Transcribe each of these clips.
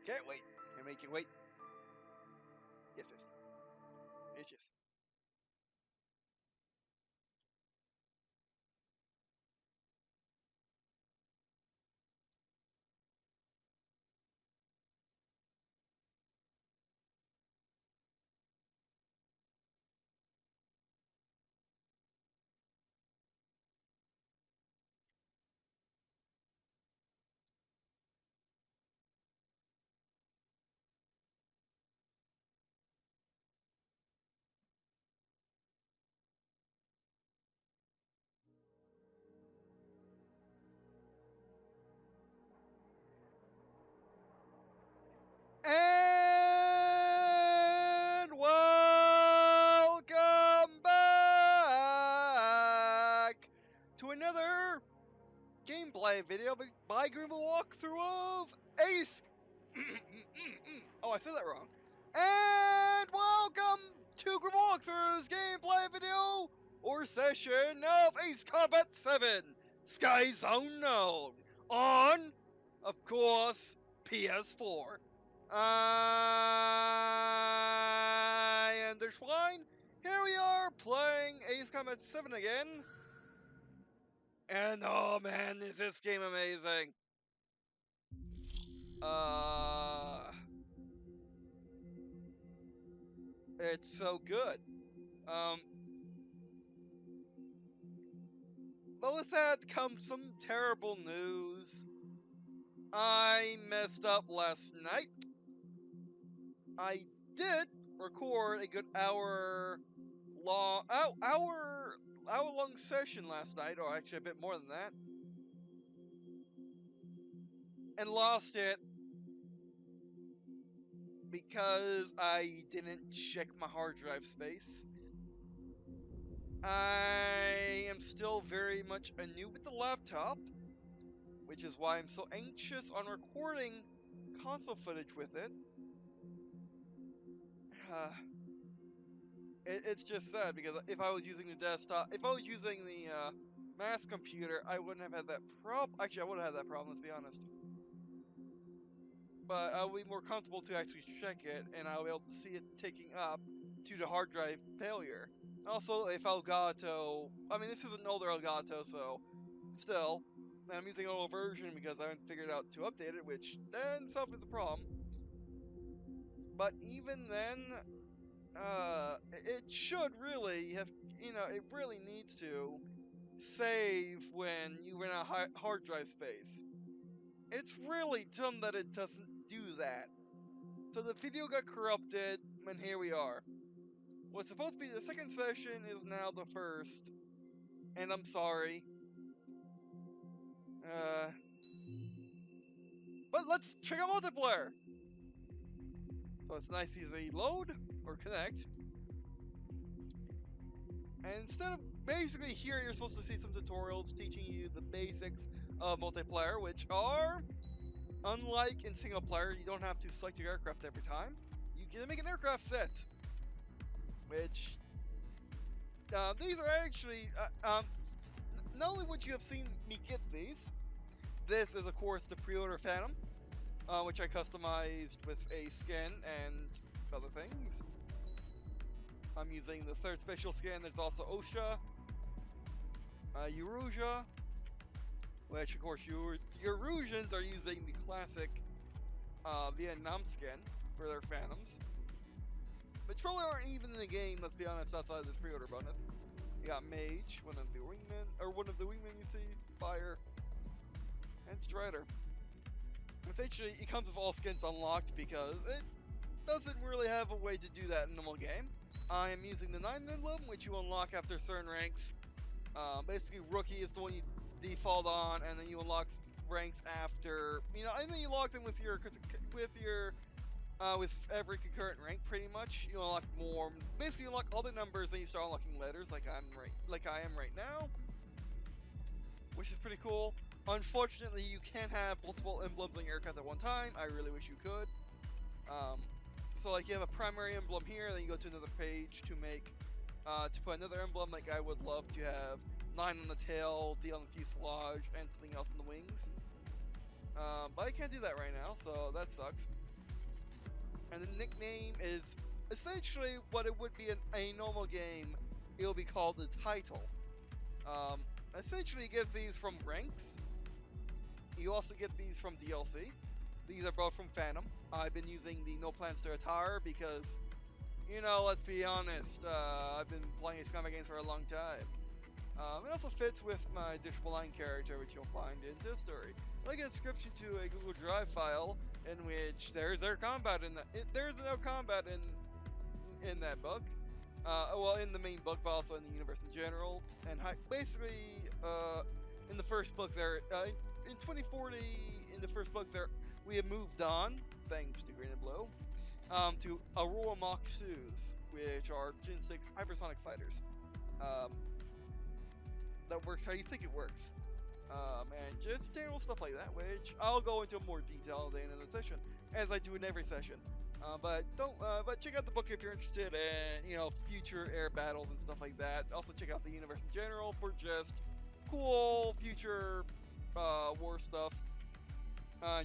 Can't wait. Can't make it wait. Yes, yes. Yes, yes. And welcome back to another gameplay video by Green&Blue walkthrough of Ace. Oh, I said that wrong. And welcome to Green Walkthrough's gameplay video or session of Ace Combat 7 Skies Unknown on, of course, PS4. I am Der Schwein. Here we are playing Ace Combat 7 again. And oh man, is this game amazing. It's so good. But with that comes some terrible news. I messed up last night. I did record a good hour long session last night, or actually a bit more than that, and lost it because I didn't check my hard drive space. I am still very much anew with the laptop, which is why I'm so anxious on recording console footage with it. It's just sad because if I was using the desktop, if I was using the mass computer, I wouldn't have had that problem. Actually, I would have had that problem, let's be honest. But I'll be more comfortable to actually check it, and I'll be able to see it ticking up to the hard drive failure. Also, if Elgato, I mean, this is an older Elgato, so still, I'm using an older version because I haven't figured out to update it, which then itself is a problem. But even then, it should really have, it really needs to save when you run out of hard drive space. It's really dumb that it doesn't do that. So the video got corrupted, and here we are. What's supposed to be the second session is now the first. And I'm sorry. But let's check out multiplayer! So it's nice easy load, or connect. And instead of basically here, you're supposed to see some tutorials teaching you the basics of multiplayer, which are, unlike in single player, you don't have to select your aircraft every time. You get to make an aircraft set, which these are actually not only would you have seen me get these. This is of course the pre-order Phantom, which I customized with a skin and other things. I'm using the third special skin. There's also Osha, Eurasia, which of course Eurasians are using the classic Vietnam skin for their Phantoms, which probably aren't even in the game, let's be honest, outside of this pre-order bonus. You got Mage, one of the wingmen you see, Fire, and Strider. Essentially, it comes with all skins unlocked because it doesn't really have a way to do that in a normal game. I am using the 9 emblem, which you unlock after certain ranks. Basically, Rookie is the one you default on, and then you unlock ranks after, and then you lock them with every concurrent rank, pretty much. You unlock more. Basically, you unlock all the numbers, then you start unlocking letters, like I am right now, which is pretty cool. Unfortunately, you can't have multiple emblems on your aircraft at one time. I really wish you could. So like you have a primary emblem here, then you go to another page to make, to put another emblem. Like I would love to have 9 on the tail, D on the fuselage, and something else in the wings. But I can't do that right now, so that sucks. And the nickname is essentially what it would be in a normal game. It'll be called the title. Essentially, you get these from ranks. You also get these from DLC. These are both from Phantom. I've been using the No Plans to Retire because, you know, let's be honest, I've been playing Ace Combat games for a long time. It also fits with my Dishable Line character, which you'll find in this story. Like an inscription to a Google Drive file in which there's their combat in that. There's no combat in that book. Well, in the main book, but also in the universe in general. And basically, in the first book, there, in 2040, in the first book, there we have moved on, thanks to Green&Blue, to Aurora Mach 2s, which are Gen 6 hypersonic fighters. That works how you think it works. And just general stuff like that, which I'll go into more detail at the end of the session, as I do in every session. But check out the book if you're interested in, you know, future air battles and stuff like that. Also check out the universe in general for just cool future war stuff,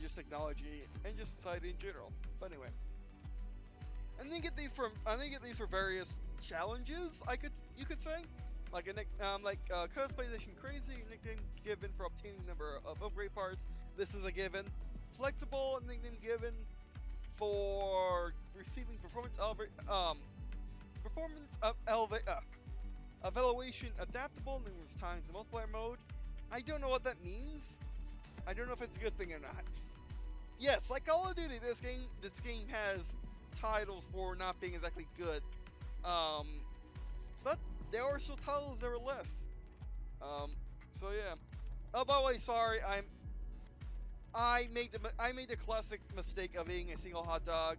just technology and just society in general. But anyway, and then get these for various challenges. You could say. Like customization crazy, a nickname given for obtaining a number of upgrade parts. This is a given. Flexible, a nickname given for receiving evaluation adaptable numerous times in multiplayer mode. I don't know what that means. I don't know if it's a good thing or not. Yes, like Call of Duty, this game has titles for not being exactly good. But there are still titles that are less. So yeah. Oh, by the way, sorry, I made the classic mistake of eating a single hot dog.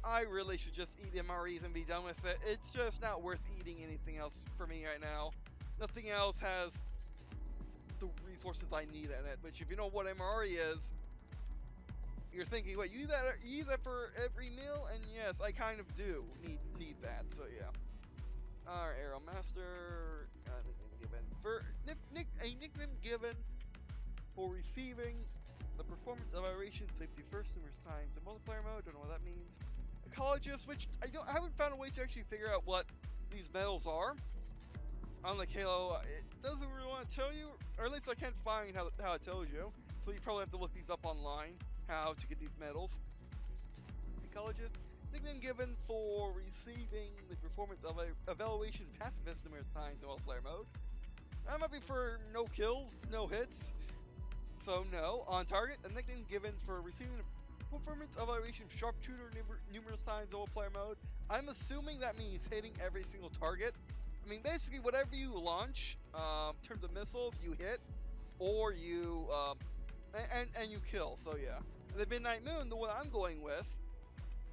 I really should just eat MREs and be done with it. It's just not worth eating anything else for me right now. Nothing else has the resources I need in it. Which, if you know what MRE is, you're thinking, wait, you eat that for every meal? And yes, I kind of do need that. So yeah. Our Aero Master, a nickname given for receiving the performance evaluation safety first numerous times in multiplayer mode. Don't know what that means. Ecologist, which I haven't found a way to actually figure out what these medals are. Unlike Halo, it doesn't really want to tell you, or at least I can't find how it tells you. So you probably have to look these up online, how to get these medals. Ecologist. Nickname given for receiving the performance evaluation pacifist numerous times in multiplayer mode. That might be for no kills, no hits. So no. On target, a nickname given for receiving the performance evaluation sharpshooter numerous times in multiplayer mode. I'm assuming that means hitting every single target. I mean, basically whatever you launch, in terms of missiles, you hit, or you and you kill. So yeah. The Midnight Moon, the one I'm going with.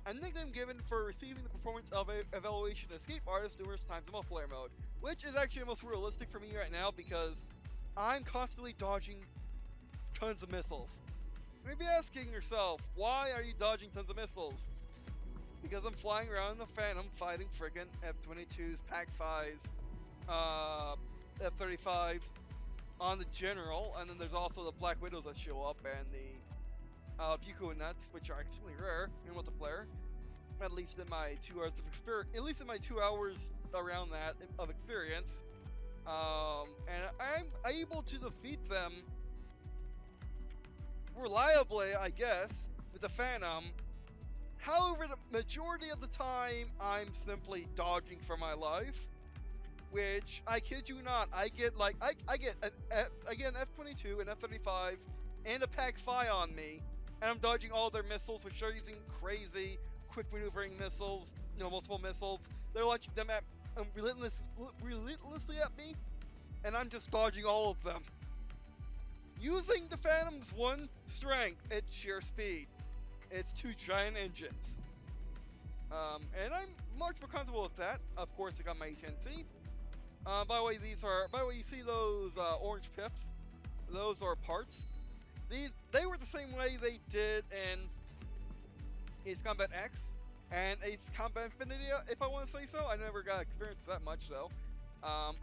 A nickname given for receiving the performance of evaluation escape artist numerous times in multiplayer mode, which is actually the most realistic for me right now because I'm constantly dodging tons of missiles. You may be asking yourself, why are you dodging tons of missiles? Because I'm flying around in the Phantom fighting friggin' F-22s, PAC-5s, F-35s on the General, and then there's also the Black Widows that show up and the Buko Nuts, which are extremely rare in multiplayer. At least in my 2 hours of experience, at least in my 2 hours around that of experience, and I'm able to defeat them reliably, I guess, with the Phantom. However, the majority of the time, I'm simply dodging for my life. Which, I kid you not, I get an F-22, an F-35, and a PAC-5 on me. And I'm dodging all their missiles, which are using crazy, quick maneuvering missiles, you know, multiple missiles. They're launching them at relentlessly at me, and I'm just dodging all of them. Using the Phantom's one strength, it's sheer speed. It's 2 giant engines. And I'm much more comfortable with that. Of course, I got my A10C. By the way, you see those orange pips? Those are parts. They were the same way they did in Ace Combat X and Ace Combat Infinity, if I want to say so. I never got experience that much though.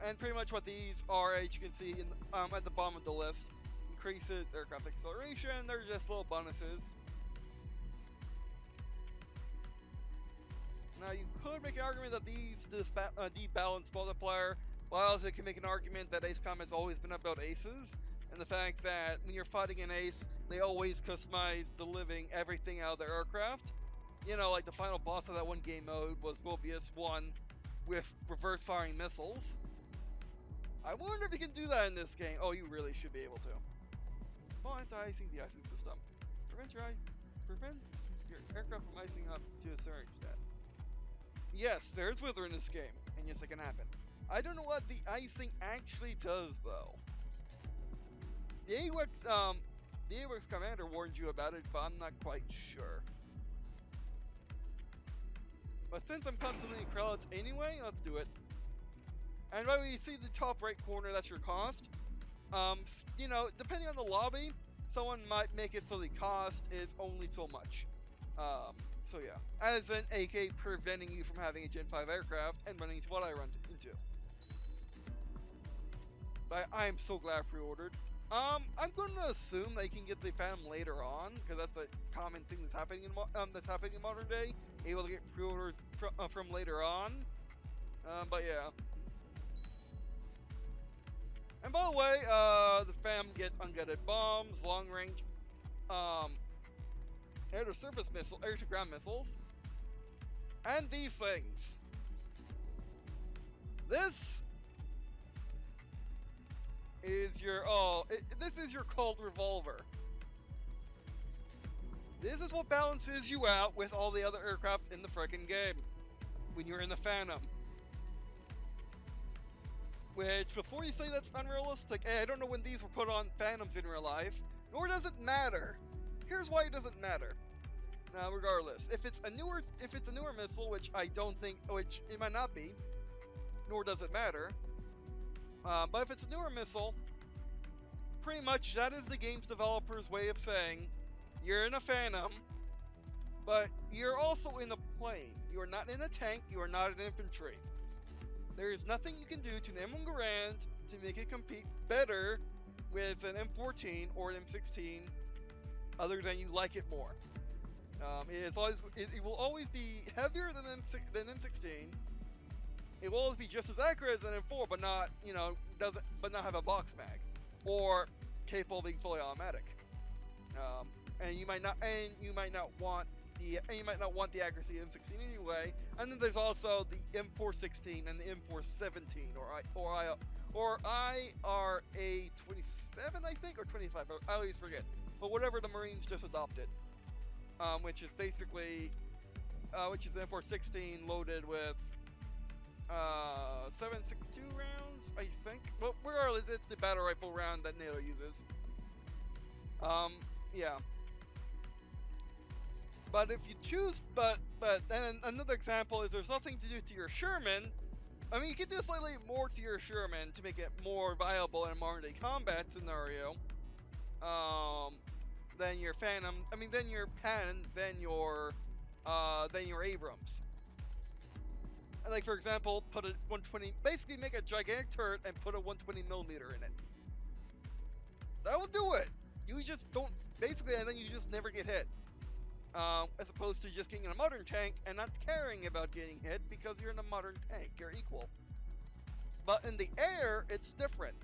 And pretty much what these are, as you can see at the bottom of the list, increases aircraft acceleration. They're just little bonuses. Now, you could make an argument that these debalance multiplier, while also can make an argument that Ace Combat's always been about aces, and the fact that when you're fighting an ace, they always customize the living everything out of their aircraft. You know, like the final boss of that one game mode was Mobius 1 with reverse firing missiles. I wonder if you can do that in this game. Oh, you really should be able to. Small anti-icing de-icing system. Prevents your aircraft from icing up to a certain extent. Yes, there's Wither in this game, and yes, it can happen. I don't know what the icing actually does, though. The AWACS commander warned you about it, but I'm not quite sure. But since I'm constantly in crowds anyway, let's do it. And right when you see the top right corner, that's your cost. You know, depending on the lobby, someone might make it so the cost is only so much. So yeah, as an AK preventing you from having a Gen 5 aircraft and running into what I run into. But I am so glad I pre-ordered. I'm going to assume that you can get the Phantom later on, because that's a common thing that's happening in modern day. Able to get pre-ordered from later on. But yeah. And by the way, the Phantom gets unguided bombs, long range, air-to-surface missiles, air-to-ground missiles, and these things. This is your this is your Colt revolver. This is what balances you out with all the other aircraft in the frickin' game when you're in the Phantom. Which, before you say that's unrealistic, I don't know when these were put on Phantoms in real life, nor does it matter. Here's why it doesn't matter. Now, regardless, if it's a newer missile, which I don't think, which it might not be, nor does it matter. But if it's a newer missile, pretty much that is the game's developer's way of saying you're in a Phantom, but you're also in a plane. You are not in a tank. You are not in infantry. There is nothing you can do to an M1 Garand to make it compete better with an M14 or an M16, other than you like it more. It will always be heavier than M16. It will always be just as accurate as an M4, but not, you know, but not have a box mag, or capable of being fully automatic. And you might not want the accuracy of M16 anyway. And then there's also the M416 and the M417, or IRA-27, I think, or 25. I always forget. But whatever the Marines just adopted, which is basically, which is the M416 loaded with 7.62 rounds, I think. But regardless, it's the battle rifle round that NATO uses. Yeah. But if you choose, but then another example is there's nothing to do to your Sherman. I mean, you can do slightly more to your Sherman to make it more viable in a modern day combat scenario. Than your Phantom. I mean, then your Patton, then your Abrams. And like for example, put a 120. Basically, make a gigantic turret and put a 120mm in it. That will do it. You just don't basically, and then you just never get hit. As opposed to just getting in a modern tank and not caring about getting hit because you're in a modern tank, you're equal. But in the air, it's different.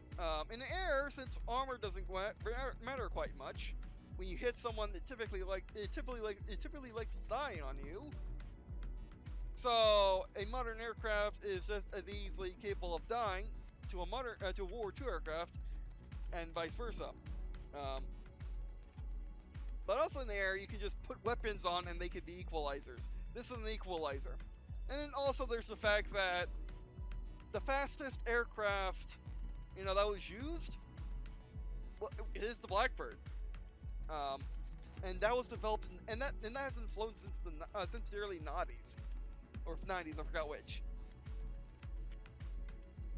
In the air, since armor doesn't matter quite much, when you hit someone, it typically likes dying on you. So a modern aircraft is just as easily capable of dying to a modern to a World War II aircraft, and vice versa. But also in the air, you can just put weapons on and they could be equalizers. This is an equalizer. And then also there's the fact that the fastest aircraft, you know, that was used, well, it is the Blackbird. And that was developed, and that hasn't flown since the early 90s. Or 90s, I forgot which.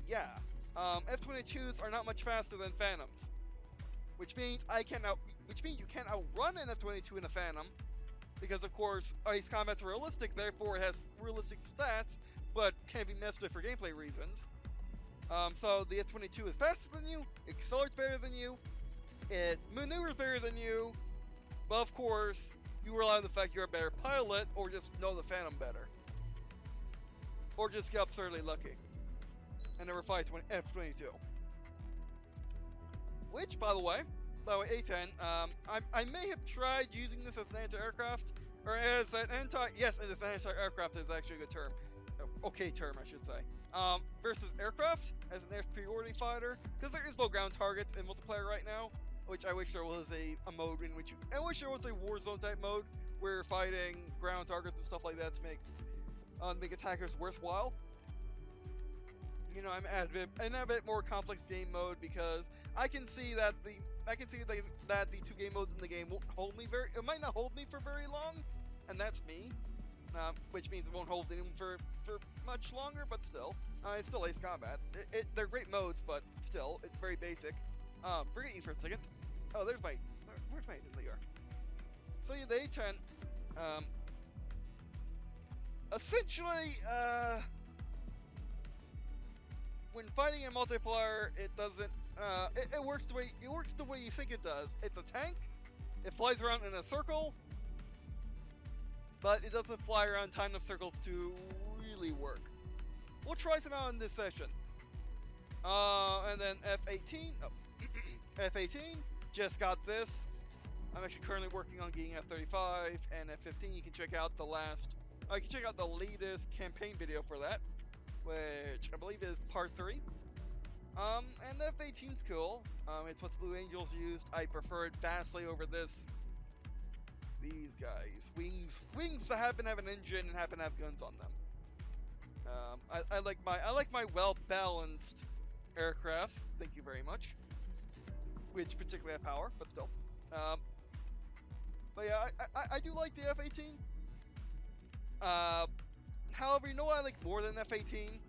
Yeah. F-22s are not much faster than Phantoms. Which means you can't outrun an F-22 in a Phantom, because of course Ace Combat's realistic, therefore it has realistic stats, but can't be messed with for gameplay reasons. So the F-22 is faster than you, it accelerates better than you, it maneuvers better than you, but of course you rely on the fact you're a better pilot or just know the Phantom better. or just get absurdly lucky and never fight F-22. Which, by the way, A10, I may have tried using this as an anti-aircraft, or as an yes, as an anti-aircraft is actually a good term. Okay term, I should say. Versus aircraft as an air superiority fighter, because there is no ground targets in multiplayer right now, which I wish there was a mode in which I wish there was a Warzone type mode where you're fighting ground targets and stuff like that to make attackers worthwhile. You know, I'm at a bit more complex game mode because I can see that the 2 game modes in the game won't hold me it might not hold me for very long, and that's me. Which means it won't hold them for much longer, but still, it's still Ace Combat. They're great modes, but still, it's very basic. Forget you for a second. Oh, where's my there you are. So yeah, the A10, essentially, when fighting in multiplayer, it doesn't, it works the way you think it does. It's a tank, it flies around in a circle, but it doesn't fly around time of circles to really work. We'll try some out in this session. And then F-18, F-18, just got this. I'm actually currently working on getting F-35 and F-15. You can check out the latest campaign video for that, which I believe is part 3. And the F-18's cool. It's what the Blue Angels used. I prefer it vastly over these guys. Wings that happen to have an engine and happen to have guns on them. I like my well-balanced aircrafts. Thank you very much. Which particularly have power, but still. But yeah, I do like the F-18. However, you know what I like more than F-18?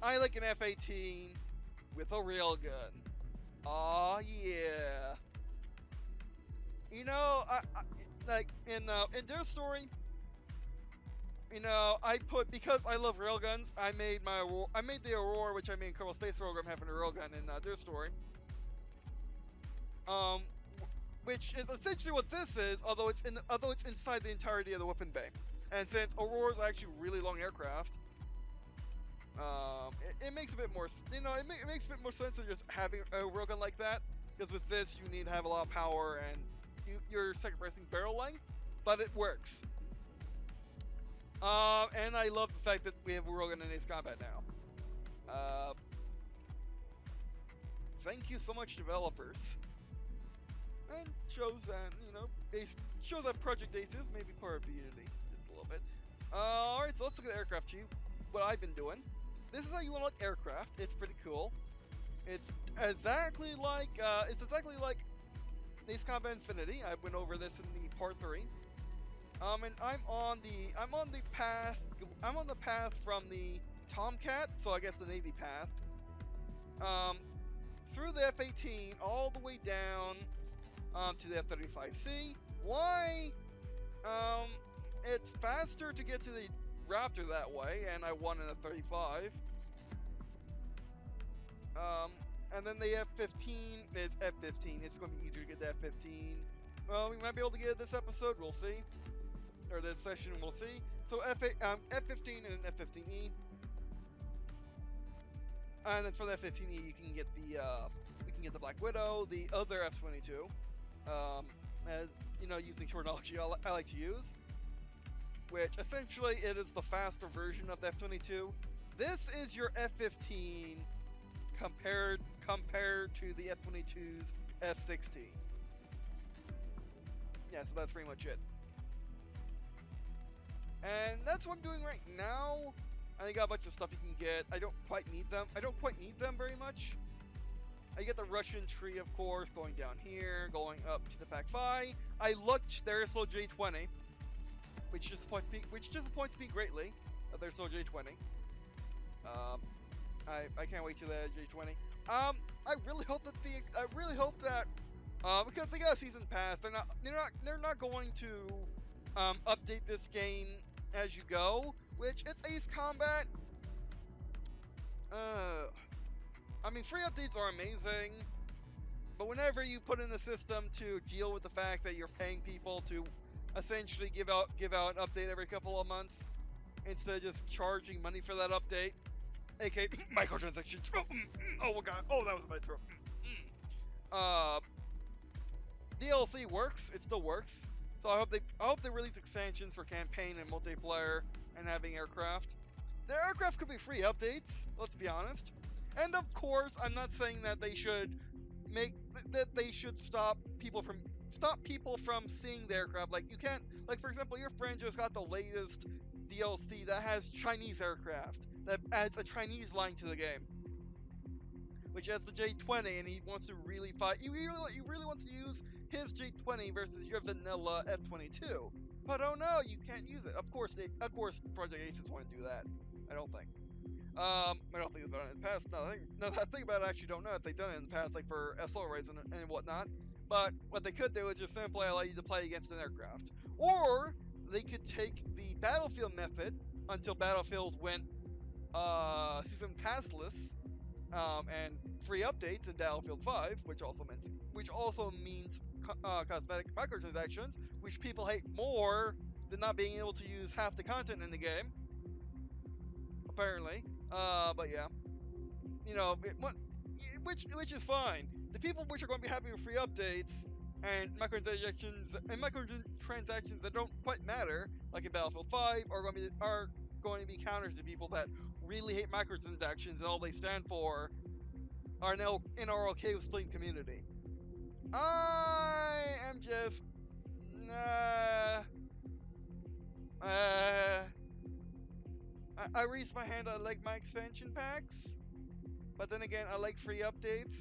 I like an F-18 with a railgun. Aw, yeah. You know, like in their story, you know, because I love railguns, I made the Aurora, which I made in Kerbal Space Program, having a railgun in their story. Which is essentially what this is, although it's inside the entirety of the weapon bay. And since Aurora's actually really long aircraft, it makes a bit more, you know, it makes a bit more sense than just having a railgun like that. Because with this, you need to have a lot of power and you're sacrificing barrel length, but it works. And I love the fact that we have a railgun in Ace Combat now. Thank you so much, developers. And shows that, you know, shows that Project Ace is maybe part of Unity, just a little bit. Alright, so let's look at the aircraft tree. What I've been doing. This is how you unlock aircraft. It's pretty cool. It's exactly like Ace Combat Infinity. I went over this in the part 3. And I'm on the path from the Tomcat, so I guess the Navy path. Through the F-18 all the way down to the F-35C. Why? It's faster to get to the Raptor that way, and I won in a 35. And then the F-15 is F-15. It's going to be easier to get the F-15. Well, we might be able to get it this episode. We'll see. Or this session, we'll see. So F-15 and F-15E. And then for the F-15E, you can get the Black Widow, the other F-22. As you know, using terminology I like to use, which essentially it is the faster version of the F-22. This is your F-15 compared to the F-22's F-16. Yeah, so that's pretty much it. And that's what I'm doing right now. I got a bunch of stuff you can get. I don't quite need them. I don't quite need them very much. I get the Russian tree, of course, going down here, going up to the Pac-5. I looked, there's still J-20, which disappoints me greatly that there's still J-20. I can't wait till the J-20. I really hope that because they got a season pass, they're not going to update this game as you go, which it's Ace Combat. I mean, free updates are amazing, but whenever you put in a system to deal with the fact that you're paying people to essentially give out an update every couple of months, instead of just charging money for that update, aka microtransactions. Oh my god, oh that was my throat. DLC works, it still works. So I hope they release expansions for campaign and multiplayer and having aircraft. The aircraft could be free updates, let's be honest. And of course, I'm not saying that they should stop people from seeing the aircraft. Like you can't, like for example, your friend just got the latest DLC that has Chinese aircraft that adds a Chinese line to the game, which has the J-20, and he wants to really fight. He really wants to use his J-20 versus your vanilla F-22. But oh no, you can't use it. Of course, Project Aces want to do that. I don't think. I don't think they've done it in the past. No, that I think about it, I actually don't know if they've done it in the past, like for SL Rays and whatnot. But what they could do is just simply allow you to play against an aircraft. Or they could take the Battlefield method until Battlefield went season passless, and free updates in Battlefield 5, which also means cosmetic microtransactions, which people hate more than not being able to use half the content in the game. Apparently, but yeah, you know, which is fine. The people which are going to be happy with free updates and microtransactions that don't quite matter, like in Battlefield 5, are going to be counters to people that really hate microtransactions and all they stand for are now in our okay with Steam community. I am just I raise my hand. I like my expansion packs, but then again, I like free updates.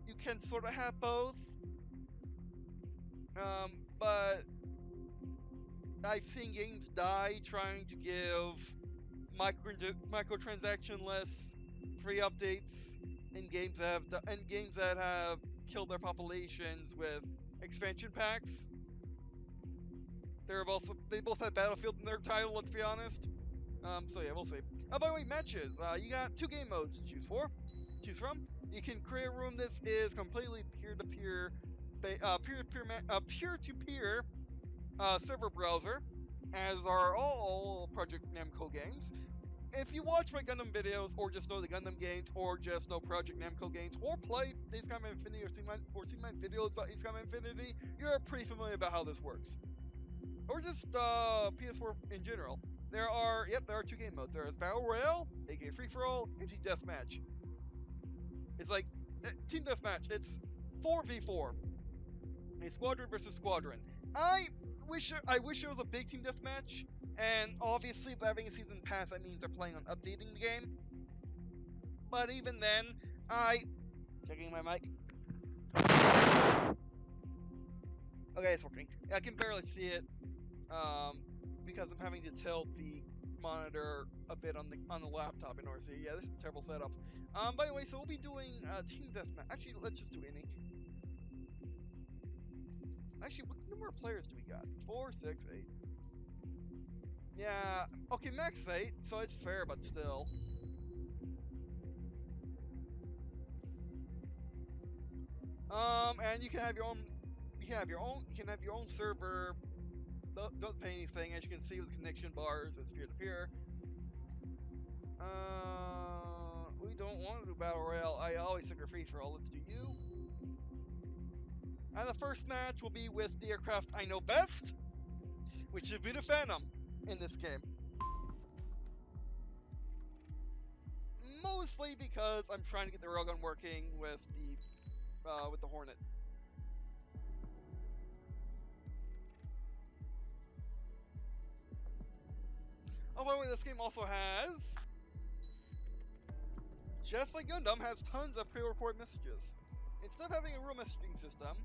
You can sort of have both, but I've seen games die trying to give microtransaction-less free updates in games that have killed their populations with expansion packs. They both have Battlefield in their title. Let's be honest. So yeah, we'll see. By the way, matches. You got 2 game modes to choose from. You can create a room. This is completely peer-to-peer server browser, as are all Project Namco games. If you watch my Gundam videos, or just know the Gundam games, or just know Project Namco games, or play Ace Combat Infinity, or seen my videos about Ace Combat Infinity, you're pretty familiar about how this works. Or just PS4 in general. There are 2 game modes. There is Battle Royale, aka Free For All, and Team Deathmatch. It's like Team Deathmatch. It's 4v4, a squadron versus squadron. I wish there was a big Team Deathmatch, and obviously, by having a season pass, that means they're planning on updating the game. But even then, checking my mic. Okay, it's working. I can barely see it. Because I'm having to tilt the monitor a bit on the laptop in order to see. Yeah, this is a terrible setup. By the way, so we'll be doing Team Deathmatch. Actually, let's just do any. Actually, what number of players do we got? 4, 6, 8. Yeah, okay, max 8, so it's fair, but still. And you can have your own. You can have your own server. Don't pay anything, as you can see with the connection bars. It's peer-to-peer. We don't want to do Battle Royale. I always think we're free for all. Let's do you. And the first match will be with the aircraft I know best, which should be the Phantom in this game. Mostly because I'm trying to get the railgun working with the Hornet. Oh, by the way, this game also has, just like Gundam, has tons of pre-recorded messages. Instead of having a real messaging system,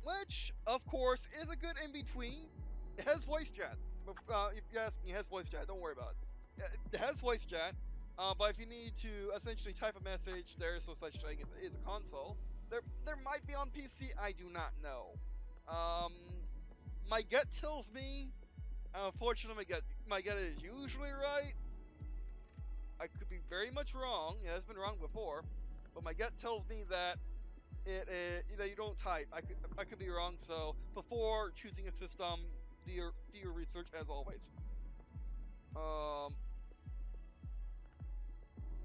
which, of course, is a good in-between, it has voice chat. If you ask me, it has voice chat, don't worry about it. It has voice chat, but if you need to essentially type a message, there is no such thing as a console. There might be on PC, I do not know. My gut tells me, unfortunately, my gut is usually right. I could be very much wrong. It has been wrong before, but my gut tells me that you don't type. I could be wrong. So before choosing a system, theory research as always.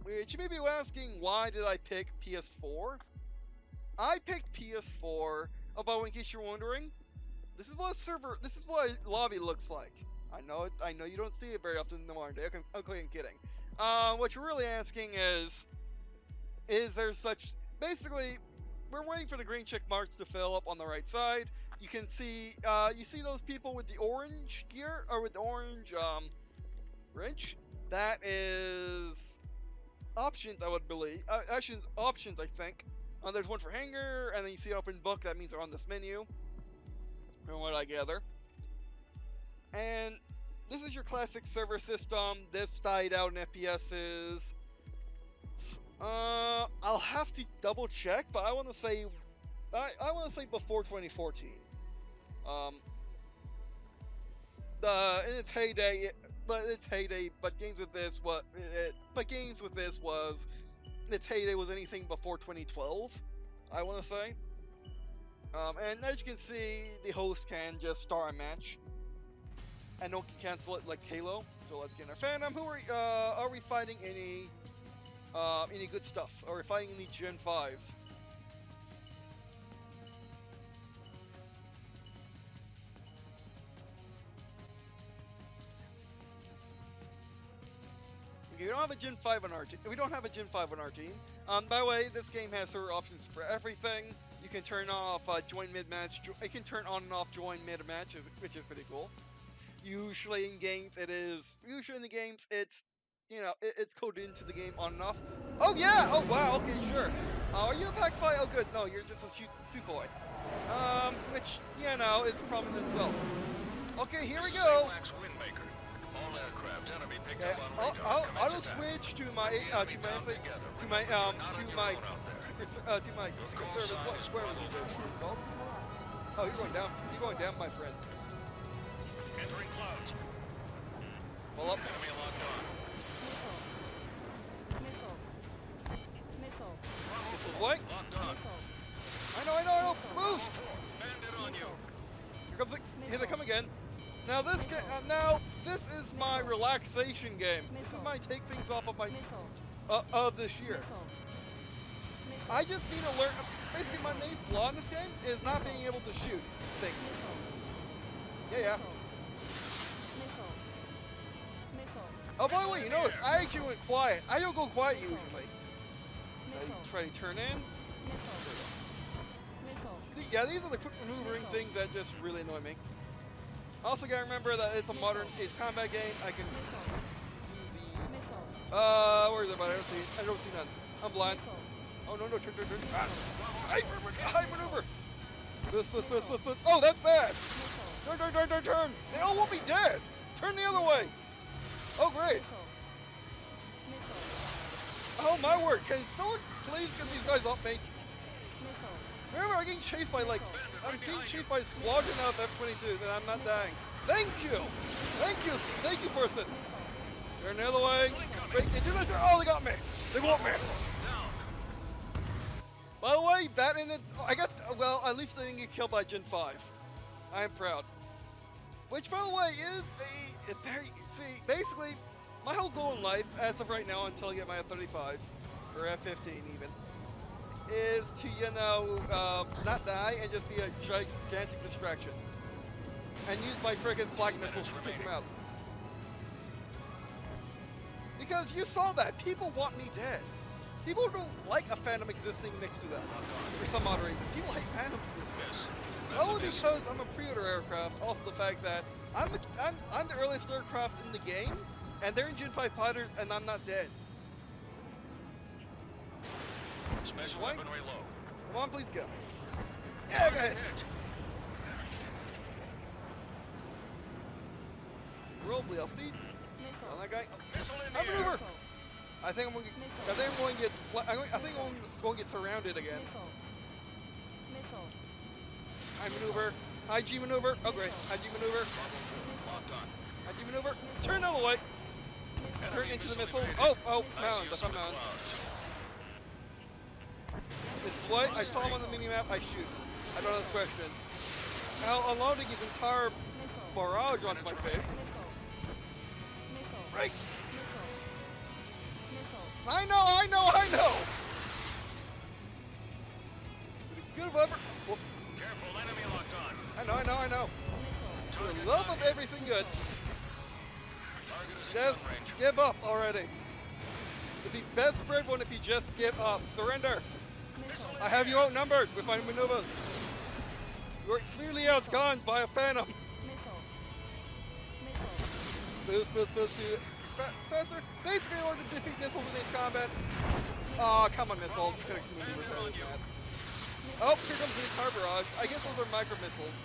Which you may be asking, why did I pick PS4? I picked PS4. Oh, but in case you're wondering, this is what a lobby looks like. I know you don't see it very often in the modern day. Okay, I'm kidding. What you're really asking is there such? Basically, we're waiting for the green check marks to fill up on the right side. You can see, you see those people with the orange gear or with the orange wrench. That is options, I would believe. Options, I think. There's one for hanger, and then you see open book. That means they're on this menu, from what I gather. And this is your classic server system. This died out in FPSs. I'll have to double check, but I want to say, before 2014. In its heyday, but games with this was its heyday was anything before 2012. I want to say. And as you can see, the host can just start a match, and no one can cancel it like Halo. So let's get our Phantom. Who are we fighting? Any good stuff? Are we fighting any Gen 5s? Okay, we don't have a Gen 5 on our team. We don't have a Gen 5 on our team. By the way, this game has server options for everything. You can turn off join mid-match. You can turn on and off join mid-match, which is pretty cool. Usually in games, it's it's coded into the game on and off. Oh yeah! Oh wow! Okay, sure. Are you a pack fight? Oh good. No, you're just a Sukhoi. Which is a problem in itself. Okay, here we go. Okay, I'll switch to my secret service. Where was it called? Oh, you're going down. You're going down, my friend. Entering clouds. Pull up. Enemy locked on. This is what? Locked on. I know. Boost! Bandit on you. Here they come again. Now this is my relaxation game. This is my take things off of my of this year. I just need to learn. Basically, my main flaw in this game is not being able to shoot things. Yeah. Oh, by the way, you notice I actually went quiet. I don't go quiet usually. I try to turn in. Yeah, these are the quick maneuvering things that just really annoy me. Also, gotta remember that it's a modern Ace Combat game. I can do the. Where is it? But I don't see none. I'm blind. Oh no, turn. High maneuver. Split. Oh, that's bad. Turn. They all won't be dead. Turn the other way. Oh great. Oh my word. Can someone please get these guys off me? Remember, I'm getting chased by a squadron of F-22, and I'm not dying. Thank you, person. Turn the other way. Wait, oh, they got me. They want me. By the way, at least I didn't get killed by Gen 5. I am proud. Which, by the way, is basically, my whole goal in life, as of right now, until I get my F-35, or F-15 even, is to, not die and just be a gigantic distraction. And use my friggin' flag missiles to kick them out. Because you saw that. People want me dead. People don't like a Phantom existing next to them. For some odd reason. People hate Phantoms in this game. Only because I'm a pre-order aircraft. Also the fact that I'm the earliest aircraft in the game. And they're in Gen 5 fighters and I'm not dead. Special weaponry low. Come on, please go. Yeah, go ahead. Roll, I'll speed. On that guy. I maneuver. I think I'm going to get surrounded again. I maneuver. High G maneuver. Oh great. High G maneuver. Locked on. High G maneuver. Turn the other way. Turn into the missiles. Oh, mountains. That's not mountains. This is what I saw him on the mini map. I shoot. I don't ask questions. Now unloading his entire barrage onto my face. Brakes! I know! Good weapon. Whoops. Careful, enemy locked on. I know. For the love of everything good, Target is in just gun range. give up already. It'd be best for everyone if you just give up. Surrender. Missile in I have the you air. outnumbered with my maneuvers. You're clearly outgunned by a Phantom. Boost. Faster. Basically, in order to defeat missiles in Ace Combat. Oh, come on, missiles. Could have maneuvered better than that. Oh, here comes the car barrage. I guess those are micro missiles.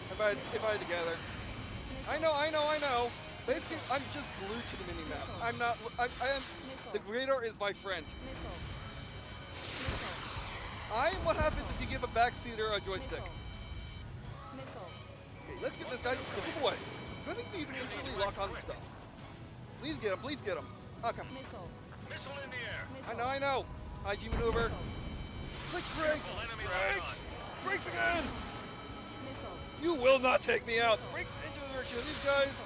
If I had to gather. I know. Basically, I'm just glued to the mini-map. I am. The radar is my friend. I am what happens if you give a backseater a joystick. Okay, let's get this guy. Missile away. I think these can instantly lock on stuff. Please get him. Oh, come on. Missile in the air. I know. IG maneuver. Click brakes. Careful, enemy locked on. Brakes again. You will not take me out. Brakes into the direction of these guys.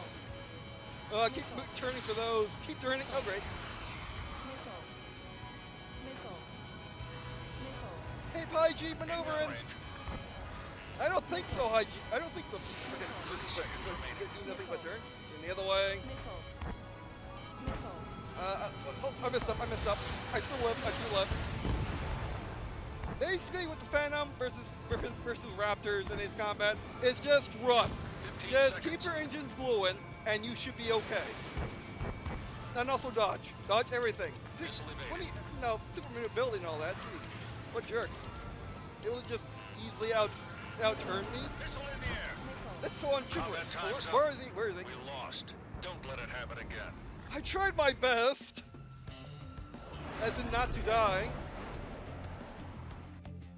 Keep turning for those. Keep turning. Oh, great. Hey, IG maneuvering. I don't think so, IG. I don't think so. Okay, 30 seconds remaining. Do nothing but turn. In the other way. I messed up. I still live. Basically, with the Phantom versus Raptors in Ace Combat, it's just run. 15 Just seconds. keep your engines glowing, and you should be okay. And also dodge. Dodge everything. See, Missile when evaded. super maneuverability and all that. Jeez, what jerks. It will just easily outturn me. Missile in the air. That's so Combat unchivalrous. time's up. Where is he? We lost. Don't let it happen again. I tried my best. As in not to die.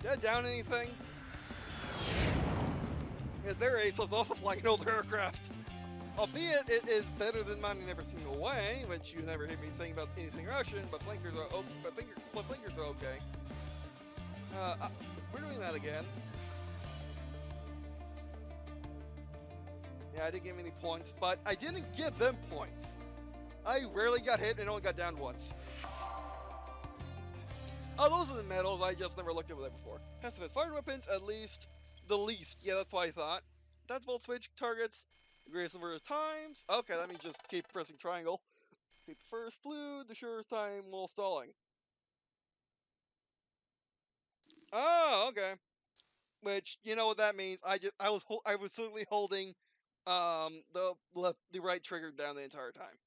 Did I down anything? Yeah, their ace was also flying an older aircraft. Albeit it is better than mine in every single way, which you never hear me saying about anything Russian, but flankers are okay. We're doing that again. Yeah, I didn't give any points, but I didn't give them points. I rarely got hit and only got down once. Oh, those are the medals. I just never looked over that before. Pacifist fire weapons, at least. The least. Yeah, that's what I thought. That's bolt switch targets. The greatest number of times. Okay, let me just keep pressing triangle. Keep the first flew, the surest time while stalling. Oh, okay. Which, you know what that means? I was certainly holding the right trigger down the entire time.